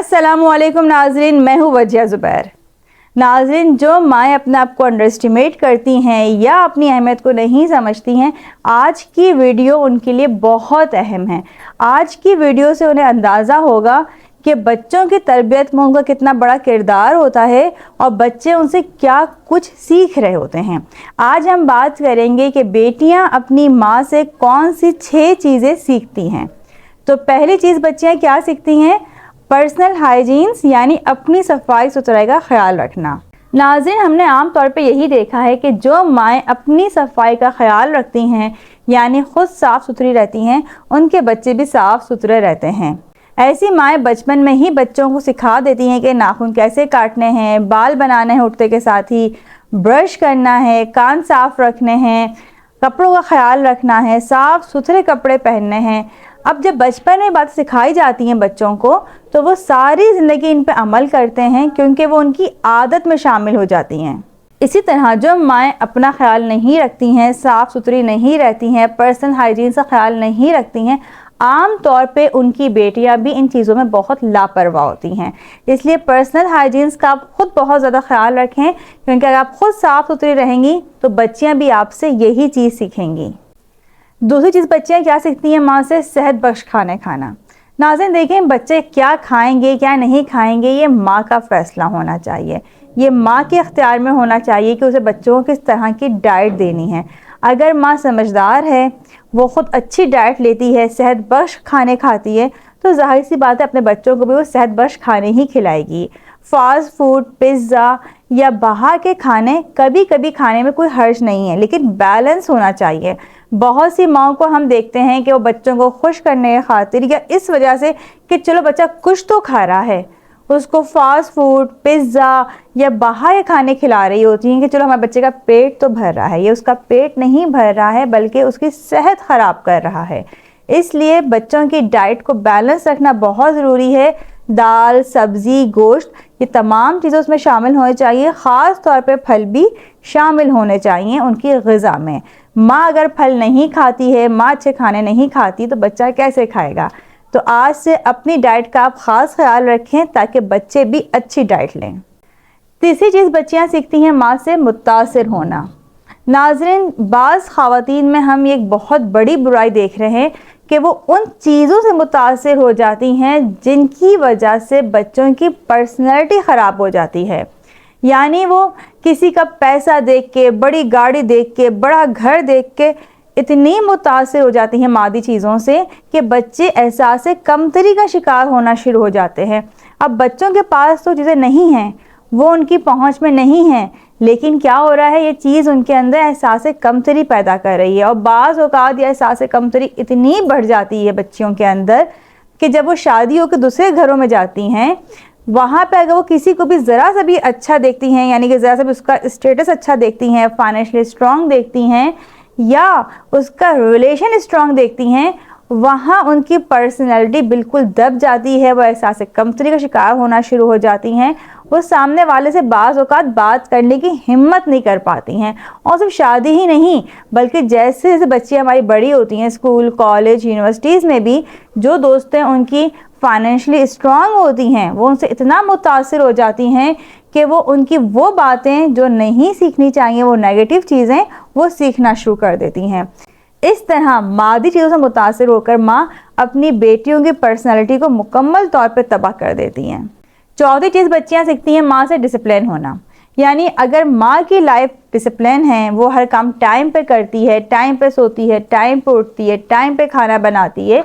السلام علیکم ناظرین، میں ہوں وجیہ زبیر۔ ناظرین، جو مائیں اپنے آپ کو انڈر اسٹیمیٹ کرتی ہیں یا اپنی اہمیت کو نہیں سمجھتی ہیں، آج کی ویڈیو ان کے لیے بہت اہم ہے۔ آج کی ویڈیو سے انہیں اندازہ ہوگا کہ بچوں کی تربیت میں ان کا کتنا بڑا کردار ہوتا ہے اور بچے ان سے کیا کچھ سیکھ رہے ہوتے ہیں۔ آج ہم بات کریں گے کہ بیٹیاں اپنی ماں سے کون سی 6 چیزیں سیکھتی ہیں۔ تو پہلی چیز بچیاں کیا سیکھتی ہیں؟ پرسنل ہائیجینس، یعنی اپنی صفائی ستھرائی کا خیال رکھنا۔ ناظرین، ہم نے عام طور پہ یہی دیکھا ہے کہ جو مائیں اپنی صفائی کا خیال رکھتی ہیں، یعنی خود صاف ستھری رہتی ہیں، ان کے بچے بھی صاف ستھرے رہتے ہیں۔ ایسی مائیں بچپن میں ہی بچوں کو سکھا دیتی ہیں کہ ناخن کیسے کاٹنے ہیں، بال بنانے ہیں اٹھتے کے ساتھ ہی، برش کرنا ہے، کان صاف رکھنے ہیں، کپڑوں کا خیال رکھنا ہے، صاف ستھرے کپڑے پہننے ہیں۔ اب جب بچپن میں باتیں سکھائی جاتی ہیں بچوں کو، تو وہ ساری زندگی ان پہ عمل کرتے ہیں کیونکہ وہ ان کی عادت میں شامل ہو جاتی ہیں۔ اسی طرح جو مائیں اپنا خیال نہیں رکھتی ہیں، صاف ستھری نہیں رہتی ہیں، پرسنل ہائیجین کا خیال نہیں رکھتی ہیں، عام طور پہ ان کی بیٹیاں بھی ان چیزوں میں بہت لاپرواہ ہوتی ہیں۔ اس لیے پرسنل ہائیجینس کا آپ خود بہت زیادہ خیال رکھیں، کیونکہ اگر آپ خود صاف ستھری رہیں گی تو بچیاں بھی آپ سے یہی چیز سیکھیں گی۔ دوسری چیز بچیاں کیا سیکھتی ہیں ماں سے؟ صحت بخش کھانے کھانا۔ ناظرین دیکھیں، بچے کیا کھائیں گے کیا نہیں کھائیں گے، یہ ماں کا فیصلہ ہونا چاہیے۔ یہ ماں کے اختیار میں ہونا چاہیے کہ اسے بچوں کو کس طرح کی ڈائٹ دینی ہے۔ اگر ماں سمجھدار ہے، وہ خود اچھی ڈائٹ لیتی ہے، صحت بخش کھانے کھاتی ہے، تو ظاہر سی بات ہے اپنے بچوں کو بھی وہ صحت بخش کھانے ہی کھلائے گی۔ فاسٹ فوڈ، پیزا یا باہر کے کھانے کبھی کبھی کھانے میں کوئی حرج نہیں ہے، لیکن بیلنس ہونا چاہیے۔ بہت سی ماؤں کو ہم دیکھتے ہیں کہ وہ بچوں کو خوش کرنے کی خاطر یا اس وجہ سے کہ چلو بچہ کچھ تو کھا رہا ہے، اس کو فاسٹ فوڈ، پیزا یا باہر کے کھانے کھلا رہی ہوتی ہیں کہ چلو ہمارے بچے کا پیٹ تو بھر رہا ہے۔ یہ اس کا پیٹ نہیں بھر رہا ہے بلکہ اس کی صحت خراب کر رہا ہے۔ اس لیے بچوں کی ڈائٹ کو بیلنس رکھنا بہت ضروری ہے۔ دال، سبزی، گوشت، یہ تمام چیزیں اس میں شامل ہونے چاہیے۔ خاص طور پہ پھل بھی شامل ہونے چاہیے ان کی غذا میں۔ ماں اگر پھل نہیں کھاتی ہے، ماں اچھے کھانے نہیں کھاتی تو بچہ کیسے کھائے گا؟ تو آج سے اپنی ڈائٹ کا آپ خاص خیال رکھیں تاکہ بچے بھی اچھی ڈائٹ لیں۔ تیسری چیز بچیاں سیکھتی ہیں ماں سے متاثر ہونا۔ ناظرین، بعض خواتین میں ہم ایک بہت بڑی برائی دیکھ رہے ہیں کہ وہ ان چیزوں سے متاثر ہو جاتی ہیں جن کی وجہ سے بچوں کی پرسنالٹی خراب ہو جاتی ہے۔ یعنی وہ کسی کا پیسہ دیکھ کے، بڑی گاڑی دیکھ کے، بڑا گھر دیکھ کے اتنی متاثر ہو جاتی ہیں مادی چیزوں سے کہ بچے احساس کمتری کا شکار ہونا شروع ہو جاتے ہیں۔ اب بچوں کے پاس تو چیزیں نہیں ہیں، وہ ان کی پہنچ میں نہیں ہیں، لیکن کیا ہو رہا ہے، یہ چیز ان کے اندر احساس کمتری پیدا کر رہی ہے۔ اور بعض اوقات یہ احساس کمتری اتنی بڑھ جاتی ہے بچیوں کے اندر کہ جب وہ شادی ہو کے دوسرے گھروں میں جاتی ہیں، وہاں پہ اگر وہ کسی کو بھی ذرا سا بھی اچھا دیکھتی ہیں، یعنی کہ ذرا سا بھی اس کا اسٹیٹس اچھا دیکھتی ہیں، فائنینشلی اسٹرانگ دیکھتی ہیں یا اس کا ریلیشن اسٹرانگ دیکھتی ہیں، وہاں ان کی پرسنالٹی بالکل دب جاتی ہے، وہ احساس کمتری کا شکار ہونا شروع ہو جاتی ہیں۔ وہ سامنے والے سے بعض اوقات بات کرنے کی ہمت نہیں کر پاتی ہیں۔ اور صرف شادی ہی نہیں بلکہ جیسے جیسے بچیاں ہماری بڑی ہوتی ہیں، اسکول، کالج، یونیورسٹیز میں بھی جو دوستیں ان کی فائنینشلی اسٹرانگ ہوتی ہیں، وہ ان سے اتنا متاثر ہو جاتی ہیں کہ وہ ان کی وہ باتیں جو نہیں سیکھنی چاہیے، وہ نیگیٹو چیزیں وہ سیکھنا شروع کر دیتی ہیں۔ اس طرح مادی چیزوں سے متاثر ہو کر ماں اپنی بیٹیوں کی پرسنالٹی کو مکمل طور پہ تباہ کر دیتی ہیں۔ چوتھی چیز بچیاں سیکھتی ہیں ماں سے ڈسپلن ہونا۔ یعنی اگر ماں کی لائف ڈسپلن ہے، وہ ہر کام ٹائم پہ کرتی ہے، ٹائم پہ سوتی ہے، ٹائم پہ اٹھتی ہے، ٹائم پہ کھانا بناتی ہے،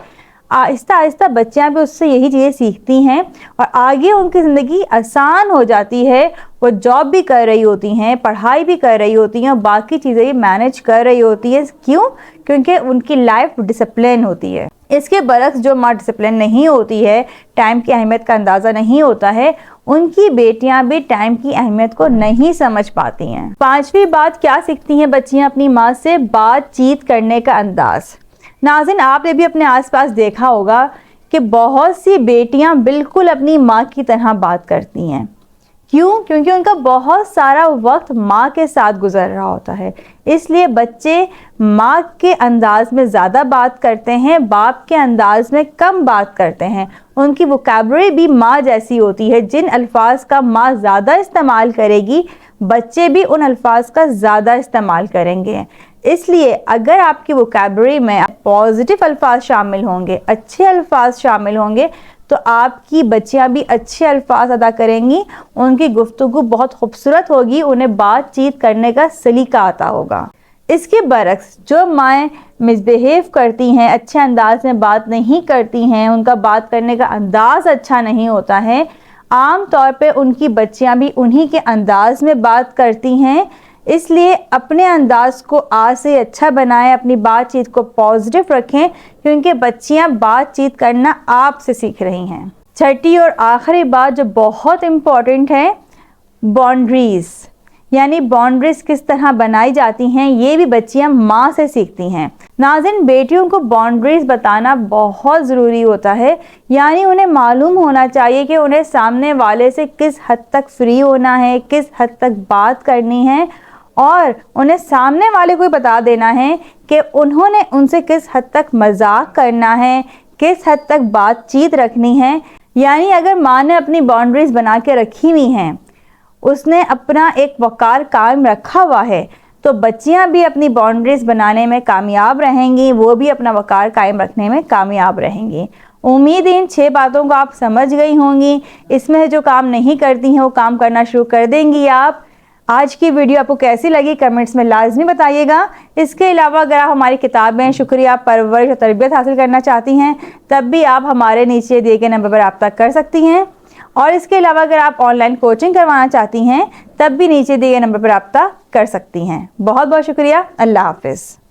آہستہ آہستہ بچیاں بھی اس سے یہی چیزیں سیکھتی ہیں اور آگے ان کی زندگی آسان ہو جاتی ہے۔ وہ جاب بھی کر رہی ہوتی ہیں، پڑھائی بھی کر رہی ہوتی ہیں اور باقی چیزیں بھی مینیج کر رہی ہوتی ہیں۔ کیوں؟ کیونکہ ان کی لائف ڈسپلن ہوتی ہے۔ اس کے برعکس جو ماں ڈسپلن نہیں ہوتی ہے، ٹائم کی اہمیت کا اندازہ نہیں ہوتا ہے، ان کی بیٹیاں بھی ٹائم کی اہمیت کو نہیں سمجھ پاتی ہیں۔ پانچویں بات کیا سیکھتی ہیں بچیاں اپنی ماں سے؟ بات چیت کرنے کا انداز۔ ناظرین، آپ نے بھی اپنے آس پاس دیکھا ہوگا کہ بہت سی بیٹیاں بالکل اپنی ماں کی طرح بات کرتی ہیں۔ کیوں؟ کیونکہ ان کا بہت سارا وقت ماں کے ساتھ گزر رہا ہوتا ہے، اس لیے بچے ماں کے انداز میں زیادہ بات کرتے ہیں، باپ کے انداز میں کم بات کرتے ہیں۔ ان کی ووکیبلری بھی ماں جیسی ہوتی ہے، جن الفاظ کا ماں زیادہ استعمال کرے گی بچے بھی ان الفاظ کا زیادہ استعمال کریں گے۔ اس لیے اگر آپ کی ووکیبلری میں پازیٹیو الفاظ شامل ہوں گے، اچھے الفاظ شامل ہوں گے، تو آپ کی بچیاں بھی اچھے الفاظ ادا کریں گی، ان کی گفتگو بہت خوبصورت ہوگی، انہیں بات چیت کرنے کا سلیقہ آتا ہوگا۔ اس کے برعکس جو مائیں مس بیہیو کرتی ہیں، اچھے انداز میں بات نہیں کرتی ہیں، ان کا بات کرنے کا انداز اچھا نہیں ہوتا ہے، عام طور پہ ان کی بچیاں بھی انہی کے انداز میں بات کرتی ہیں۔ اس لیے اپنے انداز کو آج سے اچھا بنائیں، اپنی بات چیت کو پازیٹیو رکھیں، کیونکہ بچیاں بات چیت کرنا آپ سے سیکھ رہی ہیں۔ چھٹی اور آخری بات جو بہت امپورٹنٹ ہے، باؤنڈریز، یعنی باؤنڈریز کس طرح بنائی جاتی ہیں، یہ بھی بچیاں ماں سے سیکھتی ہیں۔ ناظرین، بیٹیوں کو باؤنڈریز بتانا بہت ضروری ہوتا ہے، یعنی انہیں معلوم ہونا چاہیے کہ انہیں سامنے والے سے کس حد تک فری ہونا ہے، کس حد تک بات کرنی ہے، اور انہیں سامنے والے کو بتا دینا ہے کہ انہوں نے ان سے کس حد تک مذاق کرنا ہے، کس حد تک بات چیت رکھنی ہے۔ یعنی اگر ماں نے اپنی باؤنڈریز بنا کے رکھی ہوئی ہیں، اس نے اپنا ایک وقار قائم رکھا ہوا ہے، تو بچیاں بھی اپنی باؤنڈریز بنانے میں کامیاب رہیں گی، وہ بھی اپنا وقار قائم رکھنے میں کامیاب رہیں گی۔ امید ہے ان 6 باتوں کو آپ سمجھ گئی ہوں گی۔ اس میں جو کام نہیں کرتی ہیں وہ کام کرنا شروع کر دیں گی آپ۔ آج کی ویڈیو آپ کو کیسی لگی کمنٹس میں لازمی بتائیے گا۔ اس کے علاوہ اگر آپ ہماری کتابیں شکریہ، پرورش اور تربیت حاصل کرنا چاہتی ہیں، تب بھی آپ ہمارے نیچے دیے گئے نمبر پر رابطہ کر سکتی ہیں، اور اس کے علاوہ اگر آپ آن لائن کوچنگ کروانا چاہتی ہیں، تب بھی نیچے دیے گئے نمبر پر رابطہ کر سکتی ہیں۔ بہت بہت شکریہ۔ اللہ حافظ۔